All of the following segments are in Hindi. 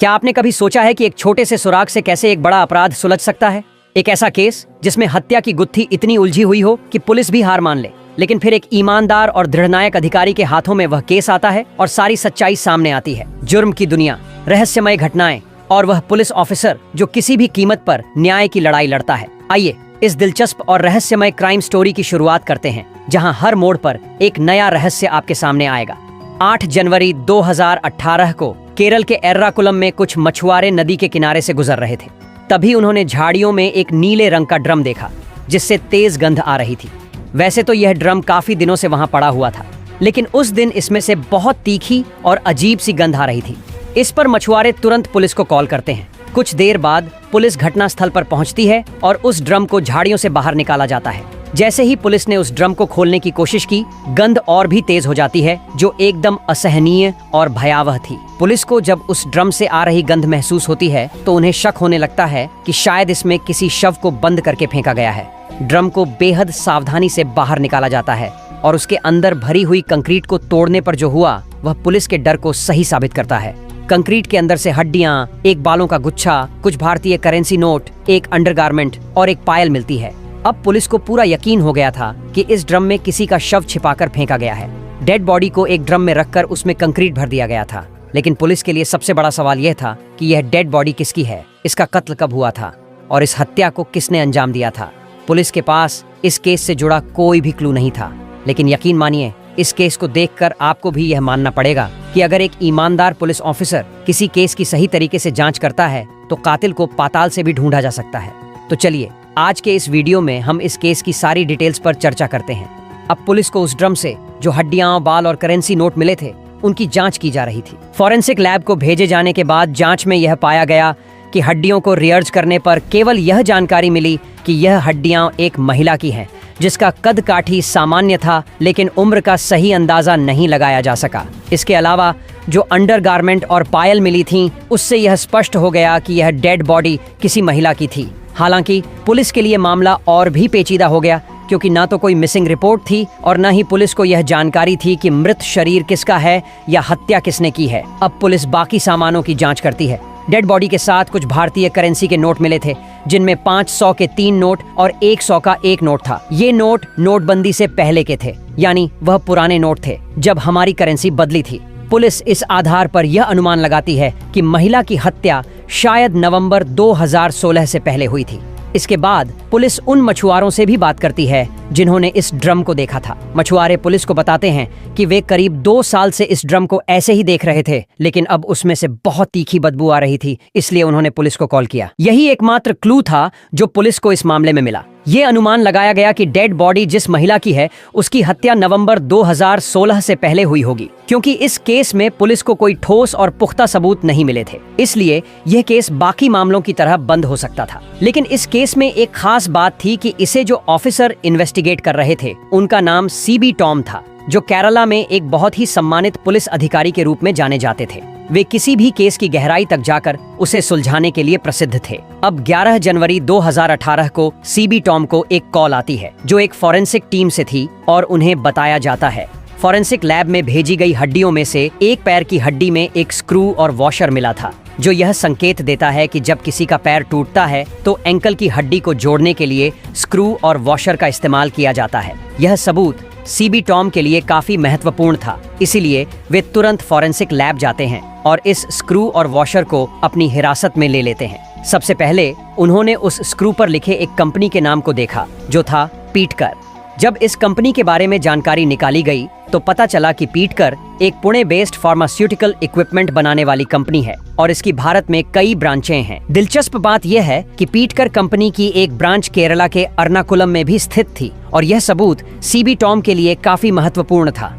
क्या आपने कभी सोचा है कि एक छोटे से सुराग से कैसे एक बड़ा अपराध सुलझ सकता है? एक ऐसा केस जिसमें हत्या की गुत्थी इतनी उलझी हुई हो कि पुलिस भी हार मान ले, लेकिन फिर एक ईमानदार और दृढ़नायक अधिकारी के हाथों में वह केस आता है और सारी सच्चाई सामने आती है। जुर्म की दुनिया, रहस्यमय घटनाएं और वह पुलिस ऑफिसर जो किसी भी कीमत पर न्याय की लड़ाई लड़ता है। आइए इस दिलचस्प और रहस्यमय क्राइम स्टोरी की शुरुआत करते हैं, जहां हर मोड़ पर एक नया रहस्य आपके सामने आएगा। 8 जनवरी 2018 को केरल के एर्राकुलम में कुछ मछुआरे नदी के किनारे से गुजर रहे थे। तभी उन्होंने झाड़ियों में एक नीले रंग का ड्रम देखा जिससे तेज गंध आ रही थी। वैसे तो यह ड्रम काफी दिनों से वहां पड़ा हुआ था, लेकिन उस दिन इसमें से बहुत तीखी और अजीब सी गंध आ रही थी। इस पर मछुआरे तुरंत पुलिस को कॉल करते हैं। कुछ देर बाद पुलिस घटनास्थल पर पहुंचती है और उस ड्रम को झाड़ियों से बाहर निकाला जाता है। जैसे ही पुलिस ने उस ड्रम को खोलने की कोशिश की, गंध और भी तेज हो जाती है जो एकदम असहनीय और भयावह थी। पुलिस को जब उस ड्रम से आ रही गंध महसूस होती है तो उन्हें शक होने लगता है कि शायद इसमें किसी शव को बंद करके फेंका गया है। ड्रम को बेहद सावधानी से बाहर निकाला जाता है और उसके अंदर भरी हुई कंक्रीट को तोड़ने पर जो हुआ वह पुलिस के डर को सही साबित करता है। कंक्रीट के अंदर से हड्डियां, एक बालों का गुच्छा, कुछ भारतीय करेंसी नोट, एक अंडरगारमेंट और एक पायल मिलती है। अब पुलिस को पूरा यकीन हो गया था कि इस ड्रम में किसी का शव छिपाकर फेंका गया है। डेड बॉडी को एक ड्रम में रखकर उसमें कंक्रीट भर दिया गया था, लेकिन पुलिस के लिए सबसे बड़ा सवाल यह था कि यह डेड बॉडी किसकी है, इसका कत्ल कब हुआ था और इस हत्या को किसने अंजाम दिया था। पुलिस के पास इस केस से जुड़ा कोई भी क्लू नहीं था, लेकिन यकीन मानिए इस केस को देखकर आपको भी यह मानना पड़ेगा कि अगर एक ईमानदार पुलिस ऑफिसर किसी केस की सही तरीके से जांच करता है तो कातिल को पाताल से भी ढूंढा जा सकता है। तो चलिए आज के इस वीडियो में हम इस केस की सारी डिटेल्स पर चर्चा करते हैं। अब पुलिस को उस ड्रम से जो हड्डियां, बाल और करेंसी नोट मिले थे उनकी जांच की जा रही थी। फॉरेंसिक लैब को भेजे जाने के बाद जांच में यह पाया गया कि हड्डियों को रियर्च करने पर केवल यह जानकारी मिली कि यह हड्डियां एक महिला की हैं, जिसका कद काठी सामान्य था, लेकिन उम्र का सही अंदाजा नहीं लगाया जा सका। इसके अलावा जो अंडरगारमेंट और पायल मिली थीं, उससे यह स्पष्ट हो गया कि यह डेड बॉडी किसी महिला की थी। हालांकि पुलिस के लिए मामला और भी पेचीदा हो गया, क्योंकि ना तो कोई मिसिंग रिपोर्ट थी और न ही पुलिस को यह जानकारी थी कि मृत शरीर किसका है या हत्या किसने की है। अब पुलिस बाकी सामानों की जांच करती है। डेड बॉडी के साथ कुछ भारतीय करेंसी के नोट मिले थे, जिनमें 500 के 3 नोट और 100 का 1 नोट था। ये नोट नोटबंदी से पहले के थे, यानी वह पुराने नोट थे जब हमारी करेंसी बदली थी। पुलिस इस आधार पर यह अनुमान लगाती है कि महिला की हत्या शायद नवंबर 2016 से पहले हुई थी। इसके बाद पुलिस उन मछुआरों से भी बात करती है जिन्होंने इस ड्रम को देखा था। मछुआरे पुलिस को बताते हैं कि वे करीब 2 साल से इस ड्रम को ऐसे ही देख रहे थे, लेकिन अब उसमें से बहुत तीखी बदबू आ रही थी, इसलिए उन्होंने पुलिस को कॉल किया। यही एकमात्र क्लू था जो पुलिस को इस मामले में मिला। ये अनुमान लगाया गया कि डेड बॉडी जिस महिला की है उसकी हत्या नवंबर 2016 से पहले हुई होगी, क्योंकि इस केस में पुलिस को कोई ठोस और पुख्ता सबूत नहीं मिले थे। इसलिए यह केस बाकी मामलों की तरह बंद हो सकता था। लेकिन इस केस में एक खास बात थी कि इसे जो ऑफिसर इन्वेस्टिगेट कर रहे थे उनका नाम सीबी टॉम था, जो केरला में एक बहुत ही सम्मानित पुलिस अधिकारी के रूप में जाने जाते थे। वे किसी भी केस की गहराई तक जाकर उसे सुलझाने के लिए प्रसिद्ध थे। अब 11 जनवरी 2018 को सीबी टॉम को एक कॉल आती है जो एक फॉरेंसिक टीम से थी और उन्हें बताया जाता है फॉरेंसिक लैब में भेजी गई हड्डियों में से एक पैर की हड्डी में एक स्क्रू और वॉशर मिला था, जो यह संकेत देता है कि जब किसी का पैर टूटता है तो एंकल की हड्डी को जोड़ने के लिए स्क्रू और वॉशर का इस्तेमाल किया जाता है। यह सबूत सीबी टॉम के लिए काफी महत्वपूर्ण था, इसीलिए वे तुरंत फॉरेंसिक लैब जाते हैं और इस स्क्रू और वॉशर को अपनी हिरासत में ले लेते हैं। सबसे पहले उन्होंने उस स्क्रू पर लिखे एक कंपनी के नाम को देखा जो था पीटकर। जब इस कंपनी के बारे में जानकारी निकाली गई तो पता चला कि पीटकर एक पुणे बेस्ड फार्मास्यूटिकल इक्विपमेंट बनाने वाली कंपनी है और इसकी भारत में कई ब्रांचें हैं। दिलचस्प बात यह है कि पीटकर कंपनी की एक ब्रांच केरला के एर्नाकुलम में भी स्थित थी और यह सबूत सीबी टॉम के लिए काफी महत्वपूर्ण था।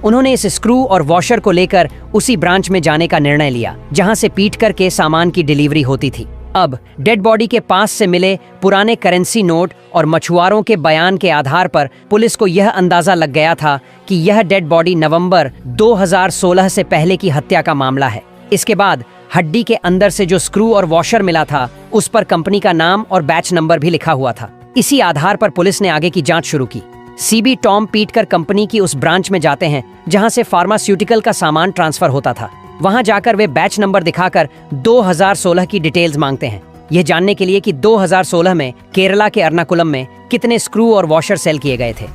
उन्होंने इस स्क्रू और वॉशर को लेकर उसी ब्रांच में जाने का निर्णय लिया जहां से पीटकर के सामान की डिलीवरी होती थी। अब डेड बॉडी के पास से मिले पुराने करेंसी नोट और मछुआरों के बयान के आधार पर पुलिस को यह अंदाजा लग गया था कि यह डेड बॉडी नवंबर 2016 से पहले की हत्या का मामला है। इसके बाद हड्डी के अंदर से जो स्क्रू और वॉशर मिला था उस पर कंपनी का नाम और बैच नंबर भी लिखा हुआ था। इसी आधार पर पुलिस ने आगे की जांच शुरू की। सीबी टॉम पीटकर कंपनी की उस ब्रांच में जाते हैं जहां से फार्मास्यूटिकल का सामान ट्रांसफर होता था। वहां जाकर वे बैच नंबर दिखाकर 2016 की डिटेल्स मांगते हैं, यह जानने के लिए कि 2016 में केरला के एर्नाकुलम में कितने स्क्रू और वॉशर सेल किए गए थे।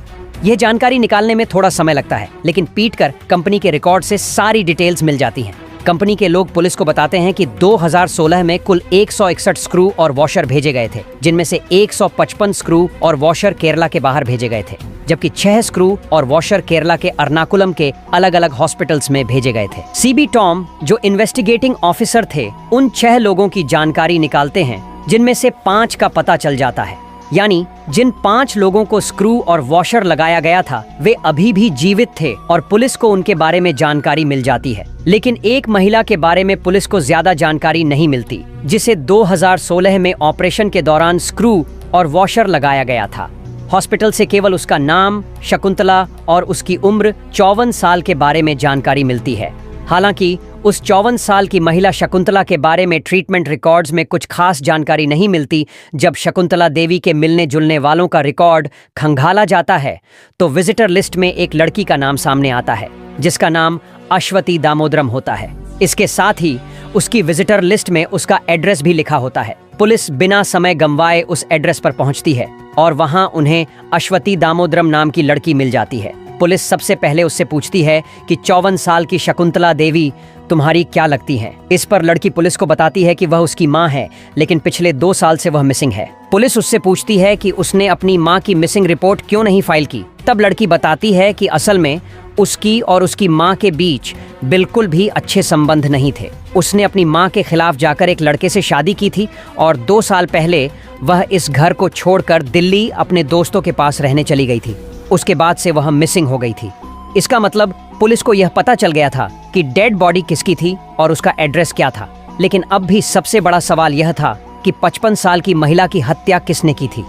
यह जानकारी निकालने में थोड़ा समय लगता है, लेकिन पीटकर कंपनी के रिकॉर्ड से सारी डिटेल्स मिल जाती हैं। कंपनी के लोग पुलिस को बताते हैं कि 2016 में कुल 161 स्क्रू और वॉशर भेजे गए थे, जिनमें से 155 स्क्रू और वॉशर केरला के बाहर भेजे गए थे, जबकि 6 स्क्रू और वॉशर केरला के एर्नाकुलम के अलग अलग हॉस्पिटल्स में भेजे गए थे। सीबी टॉम, जो इन्वेस्टिगेटिंग ऑफिसर थे, उन 6 लोगों की जानकारी निकालते हैं, जिनमें से 5 का पता चल जाता है। यानी जिन 5 लोगों को स्क्रू और वॉशर लगाया गया था वे अभी भी जीवित थे और पुलिस को उनके बारे में जानकारी मिल जाती है। लेकिन एक महिला के बारे में पुलिस को ज्यादा जानकारी नहीं मिलती, जिसे 2016 में ऑपरेशन के दौरान स्क्रू और वॉशर लगाया गया था। हॉस्पिटल से केवल उसका नाम, शकुंतला और उसकी उम्र 54 साल के बारे में जानकारी मिलती है। हालांकि उस 54 साल की महिला शकुंतला के बारे में ट्रीटमेंट रिकॉर्ड्स में कुछ खास जानकारी नहीं मिलती। जब शकुंतला देवी के मिलने जुलने वालों का रिकॉर्ड खंगाला जाता है तो विजिटर लिस्ट में एक लड़की का नाम सामने आता है, जिसका नाम अश्वती दामोदरम होता है। इसके साथ ही उसकी विजिटर लिस्ट में उसका एड्रेस भी लिखा होता है। पुलिस बिना समय गंवाए उस एड्रेस पर पहुंचती है और वहां उन्हें अश्वती दामोदरम नाम की लड़की मिल जाती है। पुलिस सबसे पहले उससे पूछती है कि 54 साल की शकुंतला देवी तुम्हारी क्या लगती है। इस पर लड़की पुलिस को बताती है कि वह उसकी मां है, लेकिन पिछले 2 साल से वह मिसिंग है। पुलिस उससे पूछती है कि उसने अपनी मां की मिसिंग रिपोर्ट क्यों नहीं फाइल की। तब लड़की बताती है कि असल में उसकी और उसकी मां के बीच बिल्कुल भी अच्छे संबंध नहीं थे। उसने अपनी मां के खिलाफ जाकर एक लड़के से शादी की थी और 2 साल पहले वह इस घर को छोड़कर दिल्ली अपने दोस्तों के पास रहने चली गई थी। उसके बाद से वह मिसिंग हो गई थी। इसका मतलब पुलिस को यह पता चल गया था कि डेड बॉडी किसकी थी और उसका एड्रेस क्या था। लेकिन अब भी सबसे बड़ा सवाल यह था कि 55 साल की महिला की हत्या किसने की थी।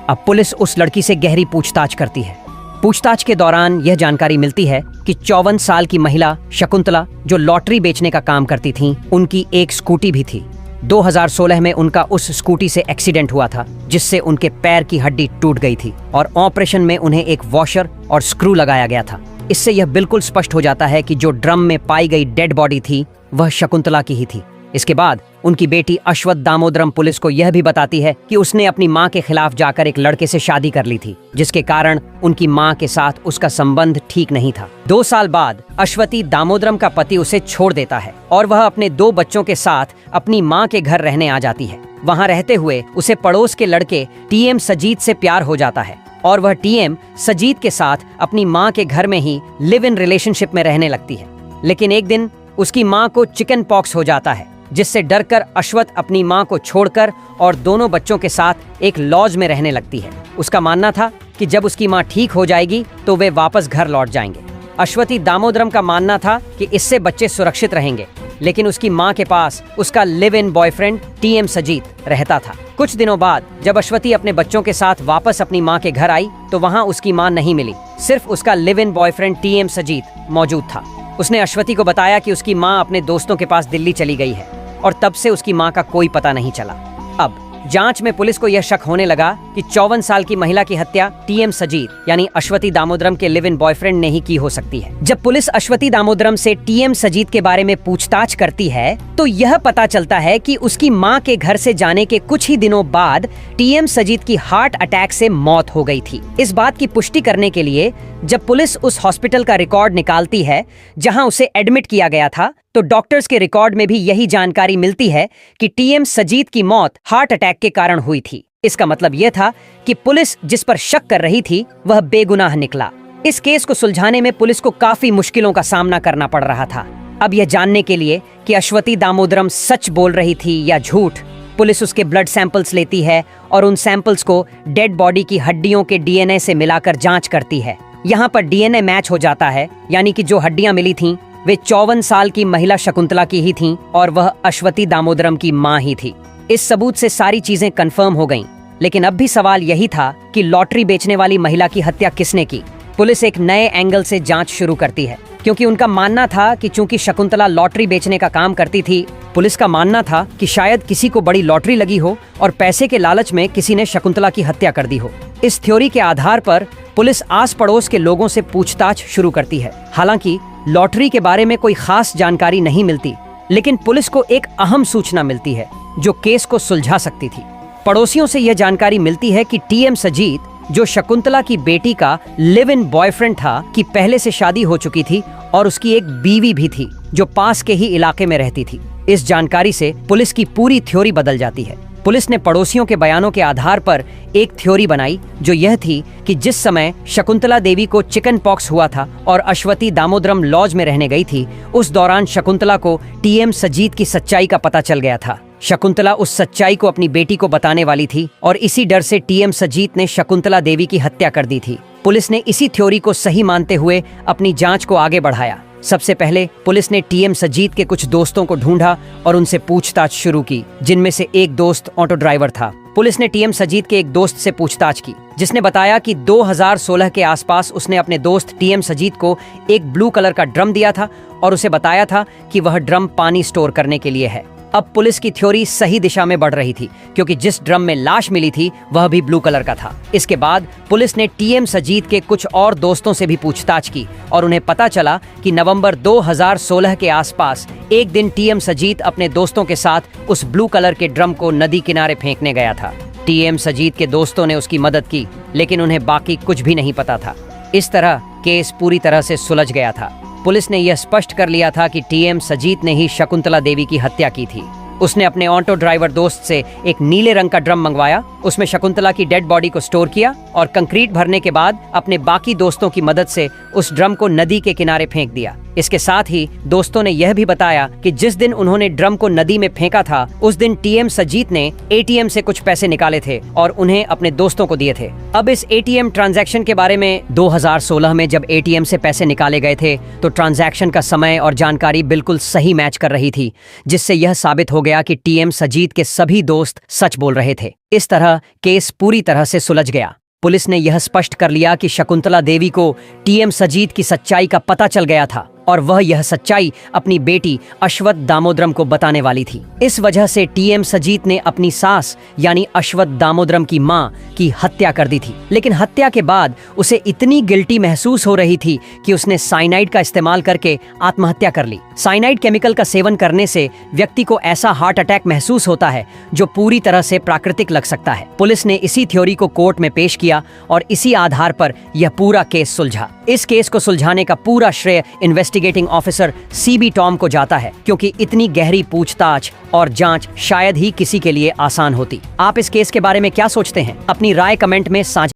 अब पुलिस उस लड़की से गहरी पूछताछ करती है। पूछताछ के दौरान यह जानकारी मिलती है कि 54 साल की महिला शकुंतला, जो लॉटरी बेचने का काम करती थी, उनकी एक स्कूटी भी थी। 2016 में उनका उस स्कूटी से एक्सीडेंट हुआ था, जिससे उनके पैर की हड्डी टूट गई थी और ऑपरेशन में उन्हें एक वॉशर और स्क्रू लगाया गया था। इससे यह बिल्कुल स्पष्ट हो जाता है कि जो ड्रम में पाई गई डेड बॉडी थी वह शकुंतला की ही थी। इसके बाद उनकी बेटी अश्वत दामोदरम पुलिस को यह भी बताती है कि उसने अपनी मां के खिलाफ जाकर एक लड़के से शादी कर ली थी, जिसके कारण उनकी मां के साथ उसका संबंध ठीक नहीं था। 2 साल बाद अश्वती दामोदरम का पति उसे छोड़ देता है और वह अपने 2 बच्चों के साथ अपनी मां के घर रहने आ जाती है। वहां रहते हुए उसे पड़ोस के लड़के टीएम सजीत से प्यार हो जाता है और वह टीएम सजीत के साथ अपनी मां के घर में ही लिव इन रिलेशनशिप में रहने लगती है। लेकिन एक दिन उसकी मां को चिकन पॉक्स हो जाता है, जिससे डरकर अश्वत अपनी मां को छोड़कर और दोनों बच्चों के साथ एक लॉज में रहने लगती है। उसका मानना था कि जब उसकी मां ठीक हो जाएगी तो वे वापस घर लौट जाएंगे। अश्वती दामोदरम का मानना था कि इससे बच्चे सुरक्षित रहेंगे, लेकिन उसकी मां के पास उसका live in boyfriend TM Sajith रहता था। कुछ दिनों बाद जब अश्वती अपने बच्चों के साथ वापस अपनी मां के घर आई तो वहां उसकी मां नहीं मिली, सिर्फ उसका live in boyfriend TM Sajith मौजूद था। उसने अश्वती को बताया कि उसकी मां अपने दोस्तों के पास दिल्ली चली गई है और तब से उसकी मां का कोई पता नहीं चला। अब जांच में पुलिस को यह शक होने लगा कि 54 साल की महिला की हत्या टीएम सजीत यानी अश्वती दामोदरम के लिव इन बॉयफ्रेंड ने ही की हो सकती है। जब पुलिस अश्वती दामोदरम से टीएम सजीत के बारे में पूछताछ करती है तो यह पता चलता है कि उसकी मां के घर से जाने के कुछ ही दिनों बाद टीएम सजीत की हार्ट अटैक से मौत हो गई थी। इस बात की पुष्टि करने के लिए जब पुलिस उस हॉस्पिटल का रिकॉर्ड निकालती है जहां उसे एडमिट किया गया था, तो डॉक्टर्स के रिकॉर्ड में भी यही जानकारी मिलती है कि टीएम सजीत की मौत हार्ट अटैक के कारण हुई थी। इसका मतलब यह था कि पुलिस जिस पर शक कर रही थी वह बेगुनाह निकला। इस केस को सुलझाने में पुलिस को काफी मुश्किलों का सामना करना पड़ रहा था। अब यह जानने के लिए कि अश्वती दामोदरम सच बोल रही थी या झूठ, पुलिस उसके ब्लड सैंपल्स लेती है और उन सैंपल्स को डेड बॉडी की हड्डियों के डीएनए से मिलाकर जांच करती है। यहाँ पर डीएनए मैच हो जाता है, यानी कि जो हड्डियां मिली थीं वे 54 साल की महिला शकुंतला की ही थीं और वह अश्वती दामोदरम की मां ही थी। इस सबूत से सारी चीजें कंफर्म हो गईं। लेकिन अब भी सवाल यही था कि लॉटरी बेचने वाली महिला की हत्या किसने की। पुलिस एक नए एंगल से जांच शुरू करती है, क्योंकि उनका मानना था कि चूंकि शकुंतला लॉटरी बेचने का काम करती थी, पुलिस का मानना था कि शायद किसी को बड़ी लॉटरी लगी हो और पैसे के लालच में किसी ने शकुंतला की हत्या कर दी हो। इस थ्योरी के आधार पर पुलिस आस पड़ोस के लोगों से पूछताछ शुरू करती है। हालांकि लॉटरी के बारे में कोई खास जानकारी नहीं मिलती, लेकिन पुलिस को एक अहम सूचना मिलती है जो केस को सुलझा सकती थी। पड़ोसियों से यह जानकारी मिलती है कि टीएम सजीत, जो शकुंतला की बेटी का लिव इन बॉयफ्रेंड था, कि पहले से शादी हो चुकी थी और उसकी एक बीवी भी थी जो पास के ही इलाके में रहती थी। इस जानकारी से पुलिस की पूरी थ्योरी बदल जाती है। पुलिस ने पड़ोसियों के बयानों के आधार पर एक थ्योरी बनाई, जो यह थी कि जिस समय शकुंतला देवी को चिकन पॉक्स हुआ था और अश्वती दामोदरम लॉज में रहने गई थी, उस दौरान शकुंतला को टीएम सजीत की सच्चाई का पता चल गया था। शकुंतला उस सच्चाई को अपनी बेटी को बताने वाली थी और इसी डर से टीएम सजीत ने शकुंतला देवी की हत्या कर दी थी। पुलिस ने इसी थ्योरी को सही मानते हुए अपनी जांच को आगे बढ़ाया। सबसे पहले पुलिस ने टीएम सजीत के कुछ दोस्तों को ढूंढा और उनसे पूछताछ शुरू की, जिनमें से एक दोस्त ऑटो ड्राइवर था। पुलिस ने टीएम सजीत के एक दोस्त से पूछताछ की, जिसने बताया कि 2016 के आसपास उसने अपने दोस्त टीएम सजीत को एक ब्लू कलर का ड्रम दिया था और उसे बताया था कि वह ड्रम पानी स्टोर करने के लिए है। अब पुलिस की थ्योरी सही दिशा में बढ़ रही थी, क्योंकि जिस ड्रम में लाश मिली थी वह भी ब्लू कलर का था। इसके बाद पुलिस ने टीएम सजीत के कुछ और दोस्तों से भी पूछताछ की और उन्हें पता चला कि नवंबर 2016 के आसपास एक दिन टीएम सजीत अपने दोस्तों के साथ उस ब्लू कलर के ड्रम को नदी किनारे फेंकने गया था। टीएम सजीत के दोस्तों ने उसकी मदद की, लेकिन उन्हें बाकी कुछ भी नहीं पता था। इस तरह केस पूरी तरह से सुलझ गया था। पुलिस ने यह स्पष्ट कर लिया था कि टीएम सजीत ने ही शकुंतला देवी की हत्या की थी। उसने अपने ऑटो ड्राइवर दोस्त से एक नीले रंग का ड्रम मंगवाया, उसमें शकुंतला की डेड बॉडी को स्टोर किया और कंक्रीट भरने के बाद अपने बाकी दोस्तों की मदद से उस ड्रम को नदी के किनारे फेंक दिया। इसके साथ ही दोस्तों ने यह भी बताया कि जिस दिन उन्होंने ड्रम को नदी में फेंका था, उस दिन टीएम सजीत ने एटीएम से कुछ पैसे निकाले थे और उन्हें अपने दोस्तों को दिए थे। अब इस एटीएम ट्रांजैक्शन के बारे में 2016 में जब एटीएम से पैसे निकाले गए थे, तो ट्रांजैक्शन का समय और जानकारी बिल्कुल सही मैच कर रही थी, जिससे यह साबित हो गया कि टीएम सजीत के सभी दोस्त सच बोल रहे थे। इस तरह केस पूरी तरह से सुलझ गया। पुलिस ने यह स्पष्ट कर लिया कि शकुंतला देवी को टीएम सजीत की सच्चाई का पता चल गया था और वह यह सच्चाई अपनी बेटी अश्वत दामोदरम को बताने वाली थी। इस वजह से टीएम सजीत ने अपनी सास यानी अश्वत दामोदरम की मां की हत्या कर दी थी। लेकिन हत्या के बाद उसे इतनी गिल्टी महसूस हो रही थी कि उसने साइनाइड का इस्तेमाल करके आत्महत्या कर ली। साइनाइड केमिकल का सेवन करने से व्यक्ति को ऐसा हार्ट अटैक महसूस होता है जो पूरी तरह से प्राकृतिक लग सकता है। पुलिस ने इसी थ्योरी को कोर्ट में पेश किया और इसी आधार पर यह पूरा केस सुलझा। इस केस को सुलझाने का पूरा श्रेय इन्वेस्टिगेटिंग ऑफिसर सीबी टॉम को जाता है, क्योंकि इतनी गहरी पूछताछ और जांच शायद ही किसी के लिए आसान होती। आप इस केस के बारे में क्या सोचते हैं? अपनी राय कमेंट में साझा